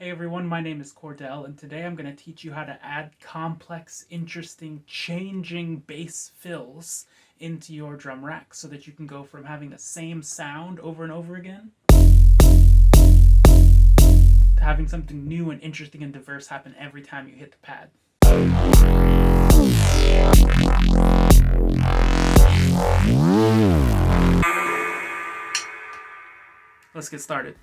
Hey everyone, my name is Cordell, and today I'm going to teach you how to add complex, interesting, changing bass fills into your drum rack so that you can go from having the same sound over and over again to having something new and interesting and diverse happen every time you hit the pad. Let's get started.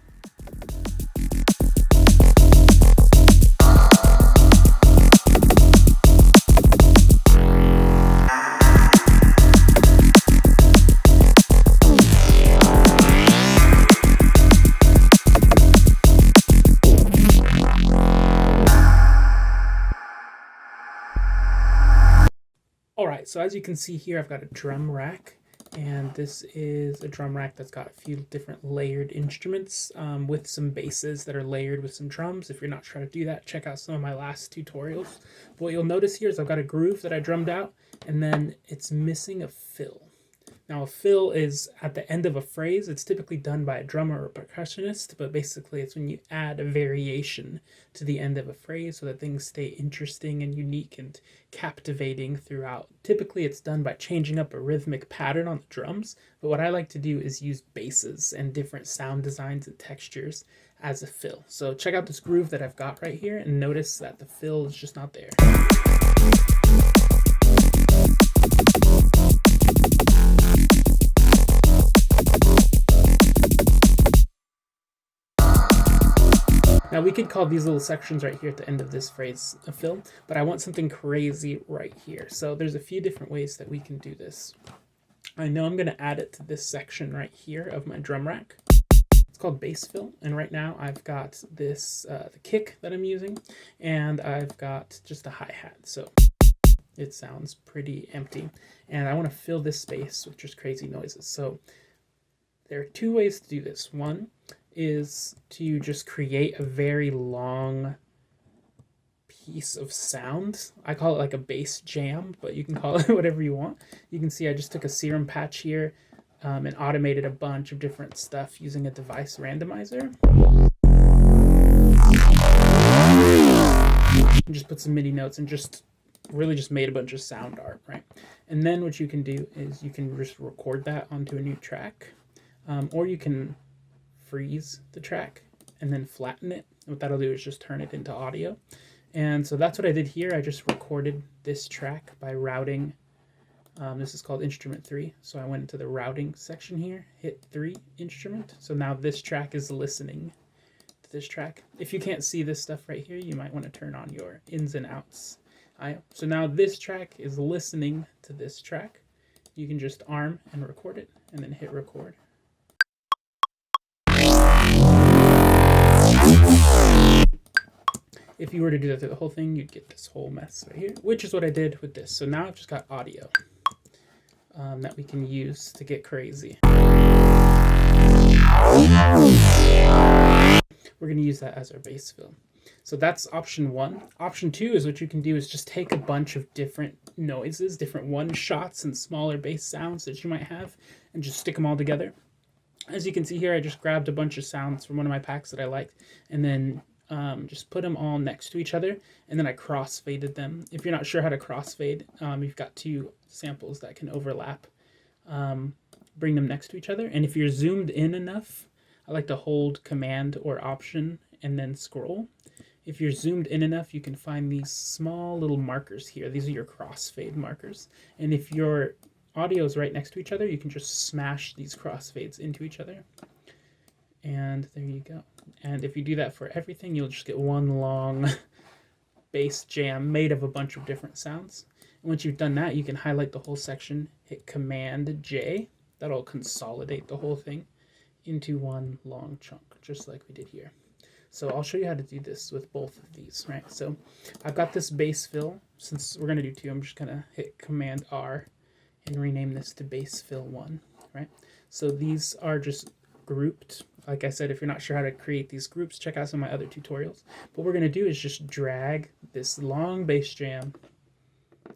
Alright, so as you can see here, I've got a drum rack, and this is a drum rack that's got a few different layered instruments with some basses that are layered with some drums. If you're not trying to do that, check out some of my last tutorials. But what you'll notice here is I've got a groove that I drummed out, and then it's missing a fill. Now, a fill is at the end of a phrase. It's typically done by a drummer or a percussionist, but basically it's when you add a variation to the end of a phrase so that things stay interesting and unique and captivating throughout. Typically it's done by changing up a rhythmic pattern on the drums, but what I like to do is use basses and different sound designs and textures as a fill. So check out this groove that I've got right here and notice that the fill is just not there. Now we could call these little sections right here at the end of this phrase a fill, but I want something crazy right here. So there's a few different ways that we can do this. I know I'm going to add it to this section right here of my drum rack. It's called bass fill, and right now I've got this the kick that I'm using, and I've got just a hi-hat. So it sounds pretty empty, and I want to fill this space with just crazy noises. So there are two ways to do this. One is to just create a very long piece of sound. I call it like a bass jam, but you can call it whatever you want. You can see I just took a serum patch here and automated a bunch of different stuff using a device randomizer. And just put some MIDI notes and just really just made a bunch of sound art, right? And then what you can do is you can just record that onto a new track, or you can freeze the track and then flatten it. What that'll do is just turn it into audio. And so that's what I did here. I just recorded this track by routing. This is called instrument 3. So I went into the routing section here, hit 3 instrument. So now this track is listening to this track. If you can't see this stuff right here, you might want to turn on your ins and outs. So now this track is listening to this track. You can just arm and record it and then hit record. If you were to do that through the whole thing, you'd get this whole mess right here, which is what I did with this. So now I've just got audio that we can use to get crazy. We're going to use that as our bass fill. So that's option 1. Option 2 is what you can do is just take a bunch of different noises, different one-shots and smaller bass sounds that you might have, and just stick them all together. As you can see here, I just grabbed a bunch of sounds from one of my packs that I liked, and then just put them all next to each other, and then I crossfaded them. If you're not sure how to crossfade, you've got 2 samples that can overlap. Bring them next to each other, and if you're zoomed in enough, I like to hold Command or Option and then scroll. If you're zoomed in enough, you can find these small little markers here. These are your crossfade markers, and if your audio is right next to each other, you can just smash these crossfades into each other. And there you go. And if you do that for everything, you'll just get one long bass jam made of a bunch of different sounds. And once you've done that, you can highlight the whole section, hit Command J. That'll consolidate the whole thing into one long chunk, just like we did here. So I'll show you how to do this with both of these, right? So I've got this bass fill. Since we're going to do 2, I'm just going to hit Command R and rename this to bass fill 1, right? So these are just grouped. Like I said, if you're not sure how to create these groups, check out some of my other tutorials. What we're going to do is just drag this long bass jam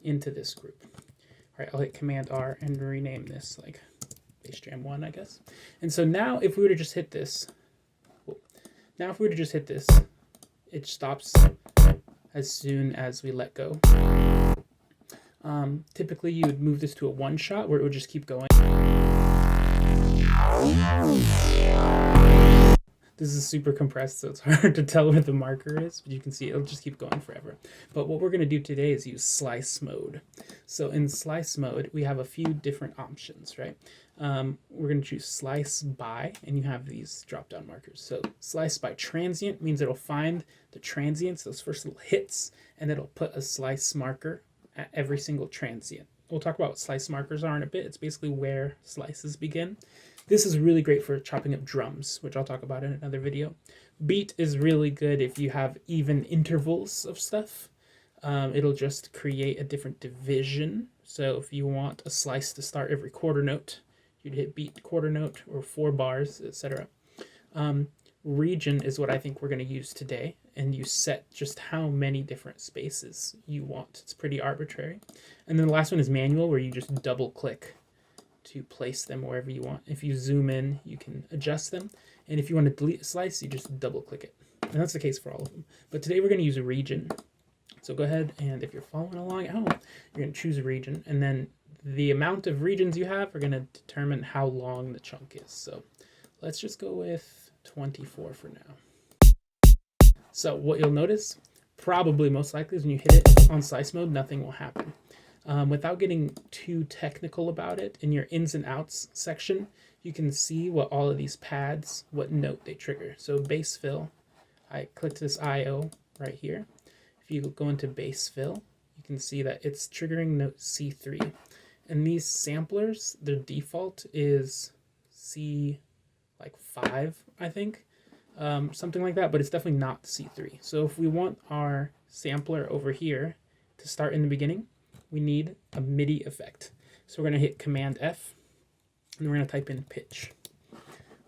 into this group. All right, I'll hit Command R and rename this like bass jam 1, I guess. And so now if we were to just hit this, it stops as soon as we let go. Typically you would move this to a one shot where it would just keep going. This is super compressed, so it's hard to tell where the marker is, but you can see it'll just keep going forever. But what we're going to do today is use slice mode. So in slice mode, we have a few different options, right? We're going to choose slice by, and you have these drop-down markers. So slice by transient means it'll find the transients, those first little hits, and it'll put a slice marker at every single transient. We'll talk about what slice markers are in a bit. It's basically where slices begin. This is really great for chopping up drums, which I'll talk about in another video. Beat is really good if you have even intervals of stuff. It'll just create a different division. So if you want a slice to start every quarter note, you'd hit beat quarter note or 4 bars, etc. Region is what I think we're going to use today, and you set just how many different spaces you want. It's pretty arbitrary. And then the last one is manual, where you just double click to place them wherever you want. If you zoom in, you can adjust them. And if you want to delete a slice, you just double click it. And that's the case for all of them. But today we're going to use a region. So go ahead, and if you're following along at home, you're going to choose a region. And then the amount of regions you have are going to determine how long the chunk is. So let's just go with 24 for now. So what you'll notice, probably most likely, is when you hit it on slice mode, nothing will happen. Without getting too technical about it, in your ins and outs section, you can see what all of these pads, what note they trigger. So bass fill, I clicked this IO right here. If you go into bass fill, you can see that it's triggering note C3. And these samplers, their default is C like 5, I think, something like that, but it's definitely not C3. So if we want our sampler over here to start in the beginning, we need a MIDI effect. So we're going to hit Command F, and we're going to type in pitch.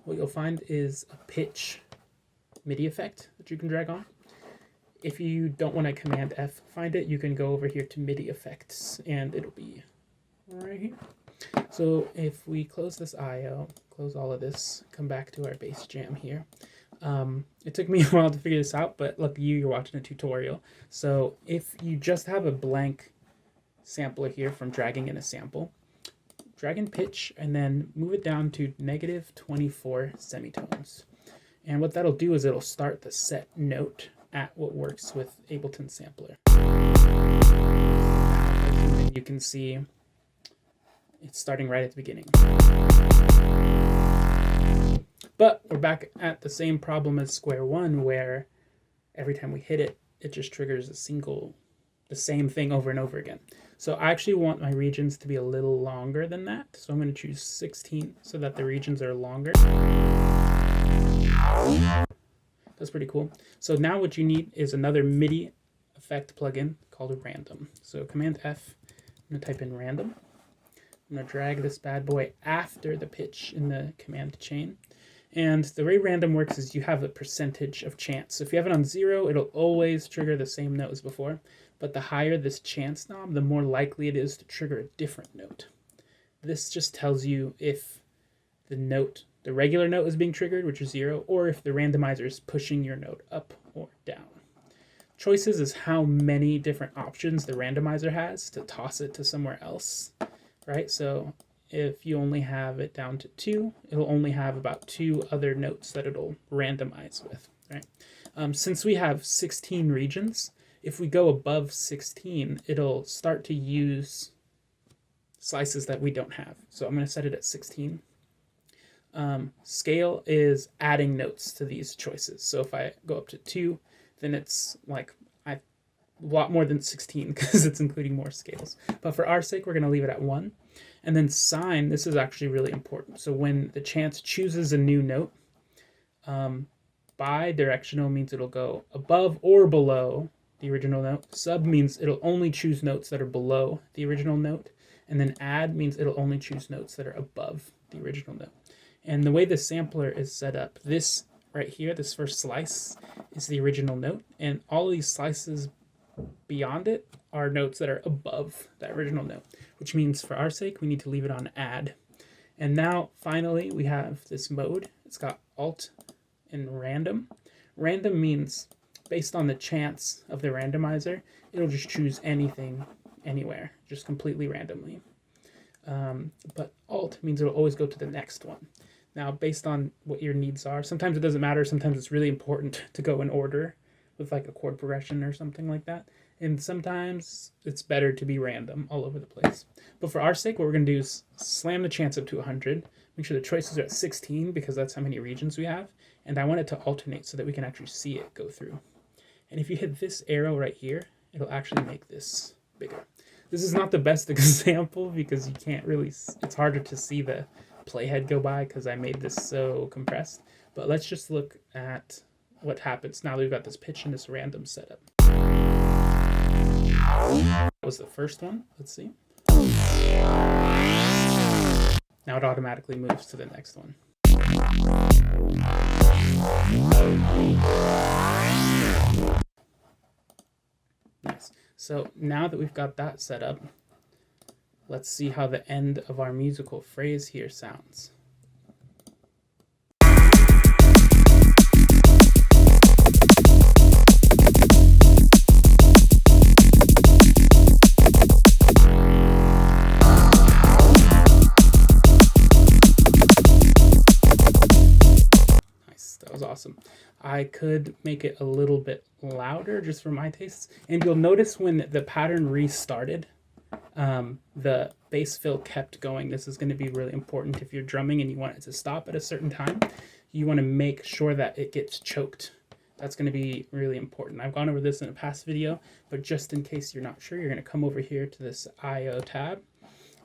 What you'll find is a pitch MIDI effect that you can drag on. If you don't want to Command F find it, you can go over here to MIDI effects, and it'll be right here. So if we close this IO, close all of this, come back to our bass jam here. It took me a while to figure this out, but lucky you're watching a tutorial. So if you just have a blank sampler here from dragging in a sample, drag in pitch and then move it down to -24 semitones. And what that'll do is it'll start the set note at what works with Ableton Sampler. You can see it's starting right at the beginning. But we're back at the same problem as square one, where every time we hit it, it just triggers the same thing over and over again. So I actually want my regions to be a little longer than that. So I'm going to choose 16 so that the regions are longer. That's pretty cool. So now what you need is another MIDI effect plugin called Random. So Command F, I'm going to type in Random. I'm going to drag this bad boy after the pitch in the command chain. And the way Random works is you have a percentage of chance. So if you have it on 0, it'll always trigger the same note as before. But the higher this chance knob, the more likely it is to trigger a different note. This just tells you if the regular note is being triggered, which is 0, or if the randomizer is pushing your note up or down. Choices is how many different options the randomizer has to toss it to somewhere else, right? So if you only have it down to 2, it'll only have about 2 other notes that it'll randomize with, right? Since we have 16 regions, if we go above 16, it'll start to use slices that we don't have. So I'm going to set it at 16. Scale is adding notes to these choices. So if I go up to 2, then it's like a lot more than 16 because it's including more scales. But for our sake, we're going to leave it at 1. And then sign, this is actually really important. So when the chance chooses a new note, bi-directional means it'll go above or below the original note. Sub means it'll only choose notes that are below the original note. And then add means it'll only choose notes that are above the original note. And the way the sampler is set up, this right here, this first slice, is the original note. And all of these slices beyond it are notes that are above that original note, which means for our sake, we need to leave it on add. And now, finally, we have this mode. It's got Alt and Random. Random means based on the chance of the randomizer, it'll just choose anything, anywhere, just completely randomly. But Alt means it'll always go to the next one. Now, based on what your needs are, sometimes it doesn't matter. Sometimes it's really important to go in order with like a chord progression or something like that. And sometimes it's better to be random all over the place. But for our sake, what we're going to do is slam the chance up to 100. Make sure the choices are at 16 because that's how many regions we have. And I want it to alternate so that we can actually see it go through. And if you hit this arrow right here, it'll actually make this bigger. This is not the best example because you can't really, it's harder to see the playhead go by because I made this so compressed. But let's just look at what happens now that we've got this pitch and this random setup. That was the first one. Let's see. Now it automatically moves to the next one. Nice. So now that we've got that set up, let's see how the end of our musical phrase here sounds. Nice, that was awesome. I could make it a little bit louder just for my tastes. And you'll notice when the pattern restarted, the bass fill kept going. This is going to be really important if you're drumming and you want it to stop at a certain time. You want to make sure that it gets choked. That's going to be really important. I've gone over this in a past video, but just in case you're not sure, you're going to come over here to this IO tab.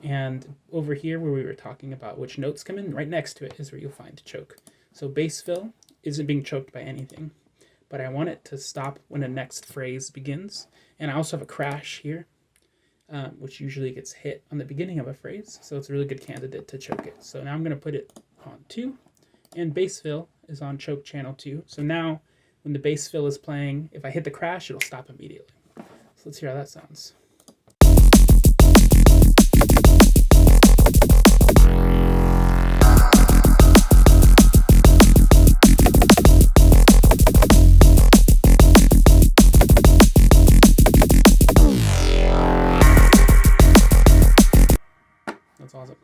And over here where we were talking about which notes come in, right next to it is where you'll find choke. So bass fill isn't being choked by anything, but I want it to stop when the next phrase begins. And I also have a crash here, which usually gets hit on the beginning of a phrase. So it's a really good candidate to choke it. So now I'm going to put it on 2, and bass fill is on choke channel 2. So now when the bass fill is playing, if I hit the crash, it'll stop immediately. So let's hear how that sounds. That's awesome.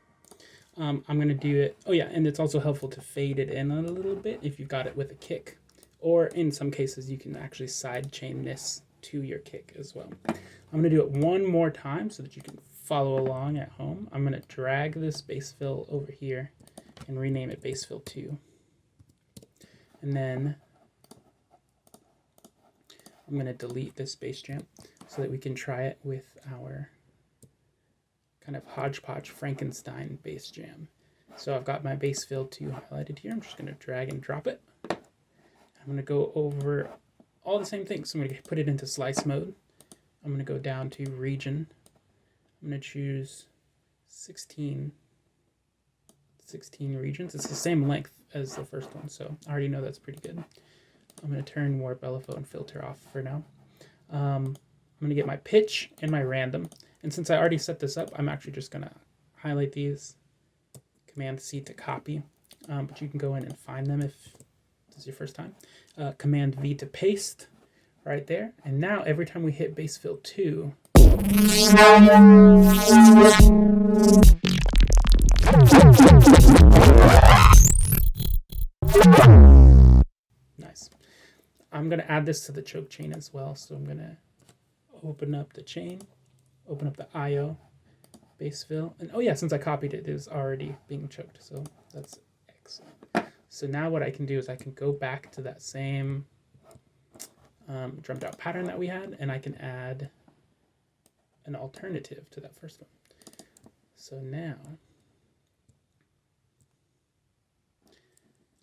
I'm going to do it. Oh yeah, and it's also helpful to fade it in a little bit if you've got it with a kick. Or in some cases, you can actually side chain this to your kick as well. I'm going to do it one more time so that you can follow along at home. I'm going to drag this bass fill over here and rename it bass fill 2. And then I'm going to delete this bass jam so that we can try it with our kind of hodgepodge Frankenstein bass jam. So I've got my bass fill 2 highlighted here. I'm just going to drag and drop it. I'm going to go over all the same things. So I'm going to put it into slice mode. I'm going to go down to region. I'm going to choose 16 regions. It's the same length as the first one, so I already know that's pretty good. I'm going to turn warp LFO and filter off for now. I'm going to get my pitch and my random. And since I already set this up, I'm actually just going to highlight these, Command C to copy, but you can go in and find them if this is your first time. Command V to paste right there. And now every time we hit bass fill 2, nice. I'm going to add this to the choke chain as well. So I'm going to open up the chain, open up the IO, bass fill. And oh yeah, since I copied it, it is already being choked. So that's excellent. So now what I can do is I can go back to that same drummed out pattern that we had, and I can add an alternative to that first one. So now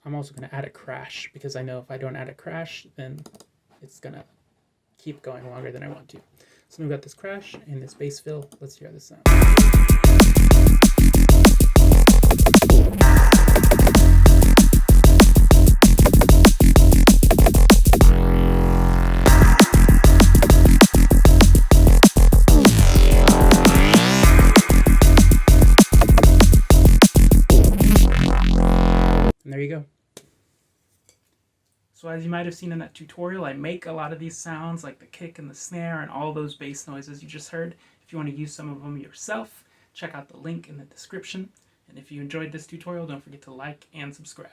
I'm also going to add a crash, because I know if I don't add a crash, then it's going to keep going longer than I want to. So we've got this crash and this bass fill. Let's hear how this sounds. And there you go. So as you might have seen in that tutorial, I make a lot of these sounds like the kick and the snare and all those bass noises you just heard. If you want to use some of them yourself, check out the link in the description. And if you enjoyed this tutorial, don't forget to like and subscribe.